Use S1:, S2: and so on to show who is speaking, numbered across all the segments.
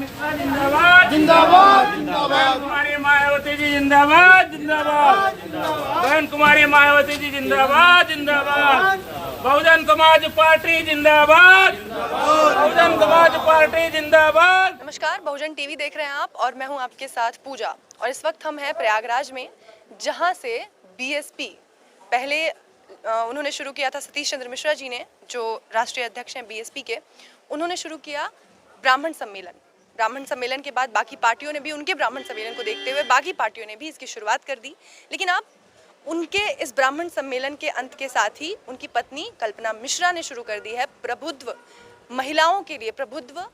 S1: मिश्रा जिंदाबाद
S2: जिंदाबाद जिंदाबाद।
S1: कुमारी मायावती जी जिंदाबाद जिंदाबाद। बहन कुमारी मायावती जी जिंदाबाद जिंदाबाद। बहुजन समाज पार्टी जिंदाबाद। बहुजन समाज पार्टी जिंदाबाद।
S3: नमस्कार, बहुजन टीवी देख रहे हैं आप और मैं हूं आपके साथ पूजा। और इस वक्त हम हैं प्रयागराज में, जहां से बीएसपी पहले उन्होंने शुरू किया था। सतीश चंद्र मिश्रा जी ने, जो राष्ट्रीय अध्यक्ष हैं बीएसपी के, उन्होंने शुरू किया ब्राह्मण सम्मेलन। ब्राह्मण सम्मेलन के बाद बाकी पार्टियों ने भी उनके ब्राह्मण सम्मेलन को देखते हुए बाकी पार्टियों ने भी इसकी शुरुआत कर दी। लेकिन अब उनके इस ब्राह्मण सम्मेलन के अंत के साथ ही उनकी पत्नी कल्पना मिश्रा ने शुरू कर दी है प्रबुद्ध महिलाओं के लिए प्रबुद्ध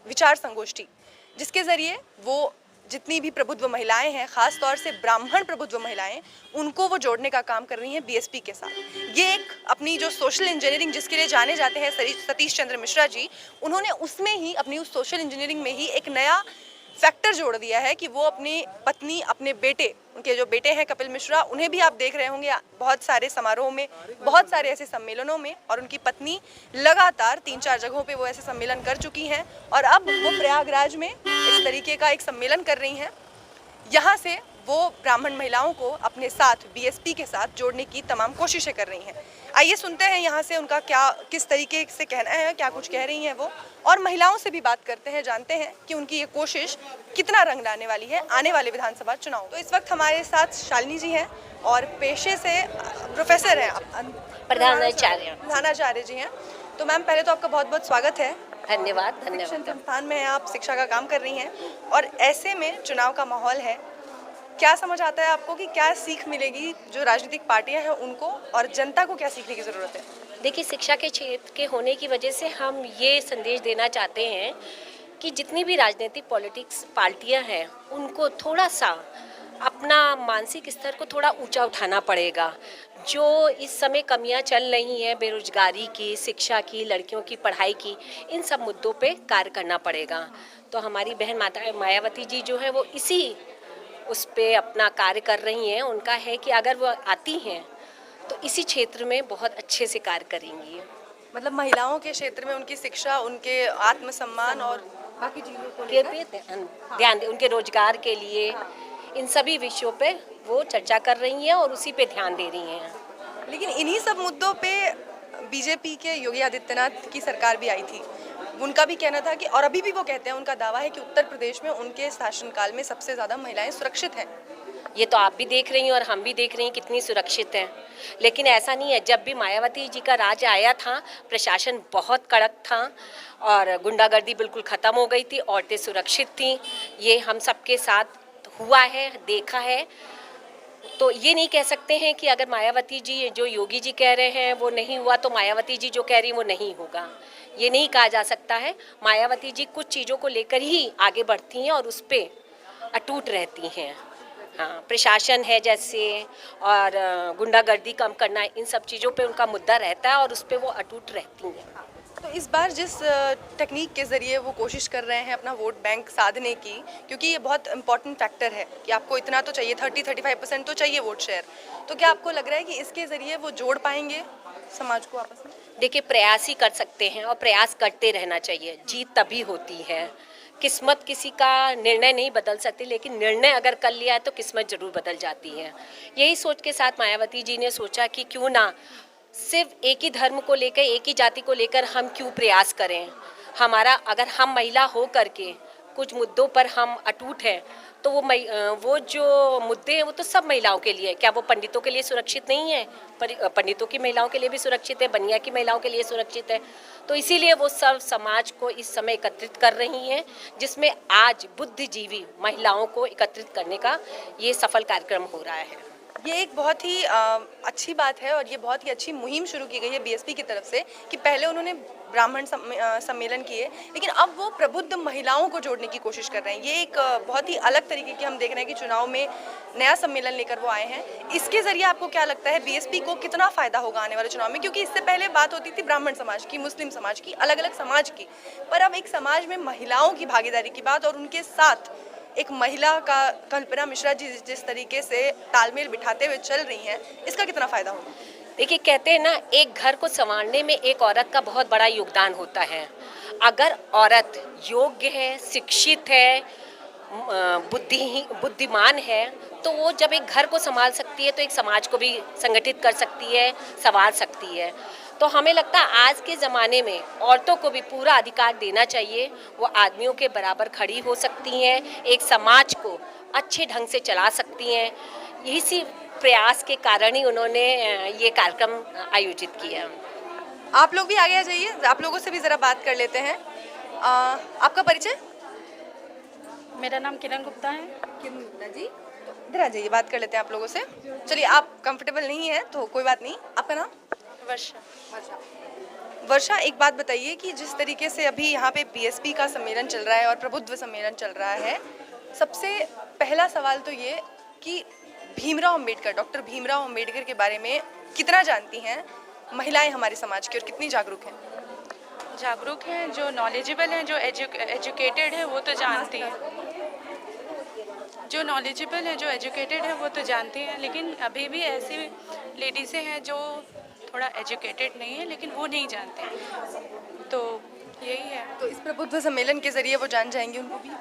S3: विचार संगोष्ठी, जिसके जरिए वो जितनी भी प्रबुद्ध महिलाएं हैं, खास तौर से ब्राह्मण प्रबुद्ध महिलाएं, उनको वो जोड़ने का काम कर रही हैं बीएसपी के साथ। ये एक अपनी जो सोशल इंजीनियरिंग जिसके लिए जाने जाते हैं सतीश चंद्र मिश्रा जी, उन्होंने उसमें ही अपनी उस सोशल इंजीनियरिंग में ही एक नया फैक्टर जोड़ दिया है कि वो अपनी पत्नी, अपने बेटे, उनके जो बेटे हैं कपिल मिश्रा, उन्हें भी आप देख रहे होंगे बहुत सारे समारोह में, बहुत सारे ऐसे सम्मेलनों में, और उनकी पत्नी लगातार 3-4 जगहों पे वो ऐसे सम्मेलन कर चुकी हैं और अब वो प्रयागराज में इस तरीके का एक सम्मेलन कर रही हैं। यहाँ से वो ब्राह्मण महिलाओं को अपने साथ बीएसपी के साथ जोड़ने की तमाम कोशिशें कर रही हैं। आइए सुनते हैं यहाँ से उनका किस तरीके से कहना है, क्या कुछ कह रही हैं वो, और महिलाओं से भी बात करते हैं, जानते हैं कि उनकी ये कोशिश कितना रंग लाने वाली है आने वाले विधानसभा चुनाव। तो इस वक्त हमारे साथ शालिनी जी हैं और पेशे से प्रोफेसर हैं, प्रधानाचार्य जी हैं। तो मैम, पहले तो आपका बहुत बहुत स्वागत है।
S4: धन्यवाद।
S3: शिक्षण संस्थान में आप शिक्षा का काम कर रही हैं और ऐसे में चुनाव का माहौल है, क्या समझ आता है आपको कि क्या सीख मिलेगी जो राजनीतिक पार्टियां हैं उनको, और जनता को क्या सीखने की ज़रूरत है?
S4: देखिए, शिक्षा के क्षेत्र के होने की वजह से हम ये संदेश देना चाहते हैं कि जितनी भी राजनीतिक पॉलिटिक्स पार्टियां हैं उनको थोड़ा सा अपना मानसिक स्तर को थोड़ा ऊंचा उठाना पड़ेगा। जो इस समय कमियां चल रही हैं, बेरोजगारी की, शिक्षा की, लड़कियों की पढ़ाई की, इन सब मुद्दों पे कार्य करना पड़ेगा। तो हमारी बहन माता मायावती जी जो है वो इसी उस पे अपना कार्य कर रही हैं। उनका है कि अगर वो आती हैं तो इसी क्षेत्र में बहुत अच्छे से कार्य करेंगी।
S3: मतलब महिलाओं के क्षेत्र में उनकी शिक्षा, उनके आत्मसम्मान और बाकी चीज़ों को लेकर
S4: ध्यान, उनके रोजगार के लिए, इन सभी विषयों पे वो चर्चा कर रही हैं और उसी पे ध्यान दे रही हैं।
S3: लेकिन इन्हीं सब मुद्दों पे बीजेपी के योगी आदित्यनाथ की सरकार भी आई थी। उनका भी कहना था कि, और अभी भी वो कहते हैं, उनका दावा है कि उत्तर प्रदेश में उनके शासनकाल में सबसे ज़्यादा महिलाएं सुरक्षित हैं।
S4: ये तो आप भी देख रही हैं और हम भी देख रहे हैं कितनी सुरक्षित हैं। लेकिन ऐसा नहीं है, जब भी मायावती जी का राज आया था प्रशासन बहुत कड़क था और गुंडागर्दी बिल्कुल ख़त्म हो गई थी, औरतें सुरक्षित थीं। ये हम सबके साथ हुआ है, देखा है। तो ये नहीं कह सकते हैं कि अगर मायावती जी, जो योगी जी कह रहे हैं वो नहीं हुआ, तो मायावती जी जो कह रही हैं वो नहीं होगा, ये नहीं कहा जा सकता है। मायावती जी कुछ चीज़ों को लेकर ही आगे बढ़ती हैं और उस पर अटूट रहती हैं। हाँ, प्रशासन है जैसे, और गुंडागर्दी कम करना, इन सब चीज़ों पे उनका मुद्दा रहता है और उस पर वो अटूट रहती हैं।
S3: तो इस बार जिस टेक्निक के ज़रिए वो कोशिश कर रहे हैं अपना वोट बैंक साधने की, क्योंकि ये बहुत इंपॉर्टेंट फैक्टर है कि आपको इतना तो चाहिए, 30-35% तो चाहिए वोट शेयर, तो क्या आपको लग रहा है कि इसके ज़रिए वो जोड़ पाएंगे समाज को आपस में?
S4: देखिए, प्रयास ही कर सकते हैं और प्रयास करते रहना चाहिए। जीत तभी होती है। किस्मत किसी का निर्णय नहीं बदल सकती, लेकिन निर्णय अगर कर लिया है तो किस्मत ज़रूर बदल जाती है। यही सोच के साथ मायावती जी ने सोचा कि क्यों ना सिर्फ एक ही धर्म को लेकर, एक ही जाति को लेकर हम क्यों प्रयास करें। हमारा, अगर हम महिला हो करके कुछ मुद्दों पर हम अटूट हैं तो वो जो मुद्दे हैं वो तो सब महिलाओं के लिए है। क्या वो पंडितों के लिए सुरक्षित नहीं है? पंडितों की महिलाओं के लिए भी सुरक्षित है, बनिया की महिलाओं के लिए सुरक्षित है। तो इसीलिए वो सब समाज को इस समय एकत्रित कर रही हैं, जिसमें आज बुद्धिजीवी महिलाओं को एकत्रित करने का ये सफल कार्यक्रम हो रहा है।
S3: ये एक बहुत ही अच्छी बात है और ये बहुत ही अच्छी मुहिम शुरू की गई है बीएसपी की तरफ से कि पहले उन्होंने ब्राह्मण सम्मेलन किए, लेकिन अब वो प्रबुद्ध महिलाओं को जोड़ने की कोशिश कर रहे हैं। ये एक बहुत ही अलग तरीके की हम देख रहे हैं कि चुनाव में नया सम्मेलन लेकर वो आए हैं। इसके ज़रिए आपको क्या लगता है बीएसपी को कितना फ़ायदा होगा आने वाले चुनाव में? क्योंकि इससे पहले बात होती थी ब्राह्मण समाज की, मुस्लिम समाज की, अलग अलग समाज की, पर अब एक समाज में महिलाओं की भागीदारी की बात और उनके साथ एक महिला का कल्पना मिश्रा जी जिस तरीके से तालमेल बिठाते हुए चल रही हैं, इसका कितना फ़ायदा होगा?
S4: देखिए, कहते हैं ना, एक घर को संवारने में एक औरत का बहुत बड़ा योगदान होता है। अगर औरत योग्य है, शिक्षित है, बुद्धिमान है, तो वो जब एक घर को संभाल सकती है तो एक समाज को भी संगठित कर सकती है, संवार सकती है। तो हमें लगता है आज के ज़माने में औरतों को भी पूरा अधिकार देना चाहिए। वो आदमियों के बराबर खड़ी हो सकती हैं, एक समाज को अच्छे ढंग से चला सकती हैं। इसी प्रयास के कारण ही उन्होंने ये कार्यक्रम आयोजित किया।
S3: आप लोग भी आगे आ जाइए, आप लोगों से भी ज़रा बात कर लेते हैं। आपका परिचय?
S5: मेरा नाम किरण गुप्ता है।
S3: किरण गुप्ता जी, इधर आ जाइए, बात कर लेते हैं आप लोगों से। चलिए, आप कंफर्टेबल नहीं है तो कोई बात नहीं। आपका नाम?
S5: वर्षा।
S3: वर्षा, एक बात बताइए कि जिस तरीके से अभी यहाँ पे बीएसपी का सम्मेलन चल रहा है और प्रबुद्ध सम्मेलन चल रहा है, सबसे पहला सवाल तो ये कि भीमराव अंबेडकर, डॉक्टर भीमराव अंबेडकर के बारे में कितना जानती हैं महिलाएं हमारे समाज की और कितनी जागरूक हैं?
S5: जागरूक हैं, जो नॉलेजेबल हैं, जो एजुकेटेड है वो तो जानती हैं। जो नॉलेजेबल है, जो एजुकेटेड है वो तो जानती हैं, लेकिन अभी भी ऐसी लेडीज़ें हैं जो थोड़ा एजुकेटेड नहीं है लेकिन वो नहीं जानते हैं। तो यही है।
S3: तो इस प्रबुद्ध सम्मेलन के जरिए वो जान जाएंगे उनको भी?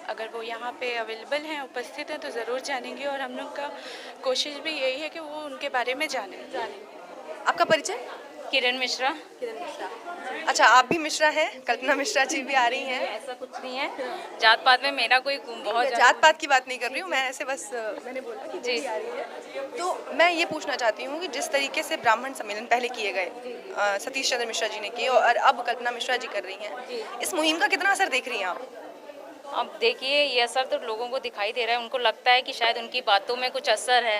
S5: अगर वो यहाँ पे अवेलेबल हैं, उपस्थित हैं, तो ज़रूर जानेंगे और हम लोग का कोशिश भी यही है कि वो उनके बारे में जानें।
S3: आपका परिचय?
S5: किरण मिश्रा।
S3: अच्छा, आप भी मिश्रा हैं? कल्पना मिश्रा जी भी आ रही हैं।
S5: ऐसा कुछ नहीं है, जात पात में मेरा कोई बहुत
S3: जात पात की बात नहीं कर रही हूँ मैं, ऐसे बस मैंने बोला कि जी आ रही है। तो मैं ये पूछना चाहती हूँ कि जिस तरीके से ब्राह्मण सम्मेलन पहले किए गए, सतीश चंद्र मिश्रा जी ने किए और अब कल्पना मिश्रा जी कर रही हैं, इस मुहिम का कितना असर देख रही हैं आप?
S6: अब देखिए, ये असर तो लोगों को दिखाई दे रहा है। उनको लगता है कि शायद उनकी बातों में कुछ असर है,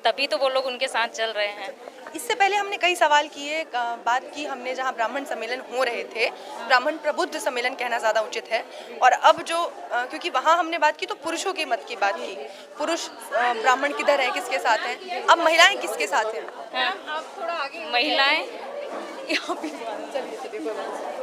S6: तभी तो वो लोग उनके साथ चल रहे हैं।
S3: इससे पहले हमने कई सवाल किए, बात की हमने जहां ब्राह्मण सम्मेलन हो रहे थे, ब्राह्मण प्रबुद्ध सम्मेलन कहना ज़्यादा उचित है, और अब जो क्योंकि वहां हमने बात की तो पुरुषों के मत की बात की, पुरुष ब्राह्मण किधर है, किसके साथ हैं, अब महिलाएं किसके साथ हैं?
S6: आप थोड़ा आगे महिलाएं
S3: यहाँ पे चलिए कोई बात नहीं।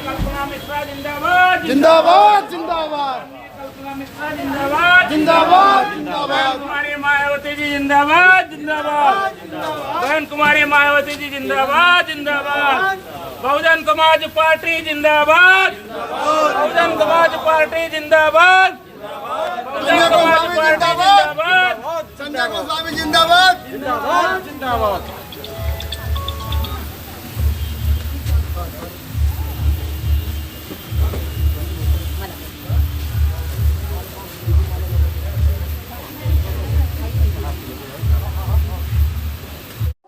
S1: कल्पना मिश्रा जिंदाबाद।
S2: जिंदाबाद जिंदाबाद
S1: कल्पना मिश्रा जिंदाबाद।
S2: जिंदाबाद जिंदाबाद
S1: कुमारी मायावती जी जिंदाबाद। जिंदाबाद। बहन कुमारी मायावती जी जिंदाबाद। जिंदाबाद। बहुजन समाज पार्टी जिंदाबाद। बहुजन समाज पार्टी जिंदाबाद। बहुजन समाज पार्टी जिंदाबाद।
S2: संजय गोस्वामी जिंदाबाद। जिंदाबाद जिंदाबाद।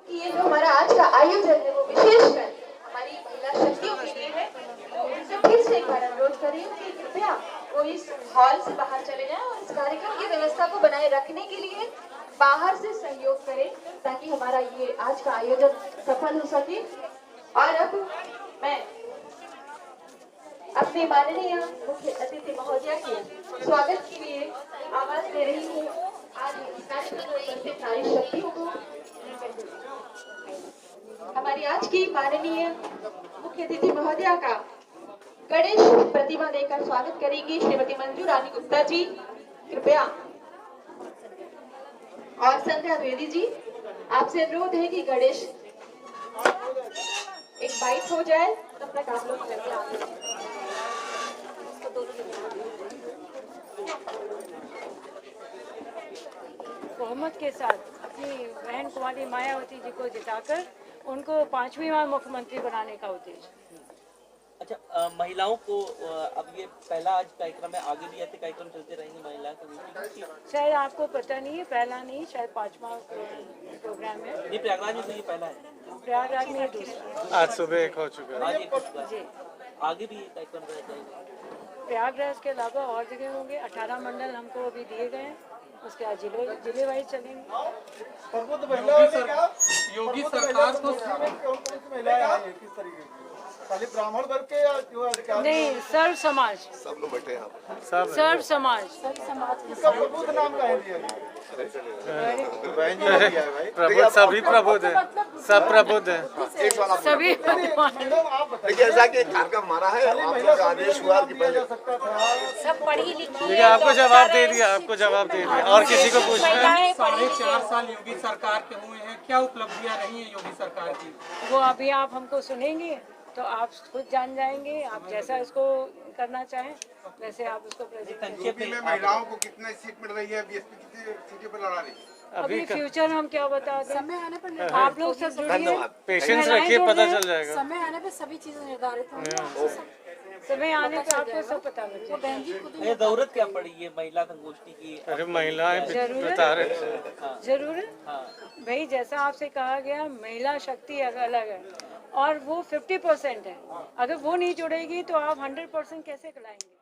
S7: ये जो हमारा आज का आयोजन है वो विशेषकर हमारी महिला शक्तियों के लिए है। तो उनसे फिर से एक बार अनुरोध करें कि कृपया वो इस हॉल से बाहर चले जाएं और इस कार्यक्रम की व्यवस्था को बनाए रखने के लिए बाहर से सहयोग करें ताकि हमारा ये आज का आयोजन सफल हो सके। और अब मैं अपने माननीय मुख्य अतिथि महोदया के स्वागत के लिए आवाज दे रही हूँ। आज इस कार्यक्रम में उपस्थित नारी शक्तियों को हमारी आज की माननीय मुख्य अतिथि महोदया का गणेश प्रतिमा देकर स्वागत करेंगी श्रीमती मंजू रानी गुप्ता जी, कृपया। और संध्या द्विवेदी जी, आपसे अनुरोध है कि गणेश एक बाइट हो जाए, तब तक आप लोग करके आगे।
S8: बहुमत के साथ अपनी बहन कुमारी मायावती जी को जिताकर उनको 5वीं बार मुख्यमंत्री बनाने का उद्देश्य।
S9: अच्छा, महिलाओं को अब ये पहला आज कार्यक्रम है, आगे भी ऐसे कार्यक्रम चलते रहेंगे महिला कमेटी?
S8: शायद आपको पता नहीं है, पहला नहीं, शायद 5वां प्रोग्राम है।
S9: जी, प्रयागराज में तो ये पहला है।
S8: प्रयागराज में दूसरा।
S2: आज सुबह एक हो चुका है।
S9: आज एक हो चुका है।
S8: जी,
S9: आगे भी ये कार्यक्रम रहेगा।
S8: प्रयागराज के अलावा और जगह होंगे। 18 मंडल हमको अभी दिए गए हैं, उसके बाद जिले वाइज चलेंगे।
S2: योगी सरकार को किस तरीके खाली ब्राह्मण वर्ग के या जो अधिकारी
S8: नहीं, सर्व समाज,
S2: सब लोग बैठे हैं यहाँ पे।
S8: सर्व समाज।
S2: इसका प्रबुद्ध नाम का है दिया गया।
S10: प्रबुद्ध सभी प्रबुद्ध है, सब प्रबुद्ध है।
S2: एक सवाल आप
S8: सभी
S2: मैडम आप बताइए, ऐसा कि कार्यक्रम मारा है आप लोग का आदेश हुआ कि पहले
S4: सब पढ़ी लिखी
S10: देखिए आपको जवाब दे दिया, आपको जवाब दे दिया, और किसी को पूछना है?
S4: महिलाएं पढ़ी लिखी
S11: 4 साल योगी सरकार के हुए हैं, क्या उपलब्धियां रही हैं योगी सरकार की?
S8: वो अभी आप हमको सुनेंगे तो आप खुद जान जाएंगे। आप जैसा इसको करना चाहें वैसे आप उसको प्रेजेंट
S2: यूपी में महिलाओं को कितने सीट मिल रही है, बीएसपी कितनी सीटों पर लड़ा रही है?
S8: अभी फ्यूचर हम क्या बता दें, समय आने पर आप लोग सब जुड़िए,
S10: पेशेंस रखिए, पता चल जाएगा।
S8: समय आने पे सभी चीजें निर्धारित होंगी, समय आने पे आपको सब पता लग जाएगा।
S9: ये जरूरत क्या पड़ी ये महिला संगोष्ठी की?
S10: अरे महिलाएं बता रहे,
S8: जरूर है भाई, जैसा आपसे कहा गया महिला शक्ति अलग है और वो 50% है। अगर वो नहीं जुड़ेगी तो आप 100% कैसे लाएंगे?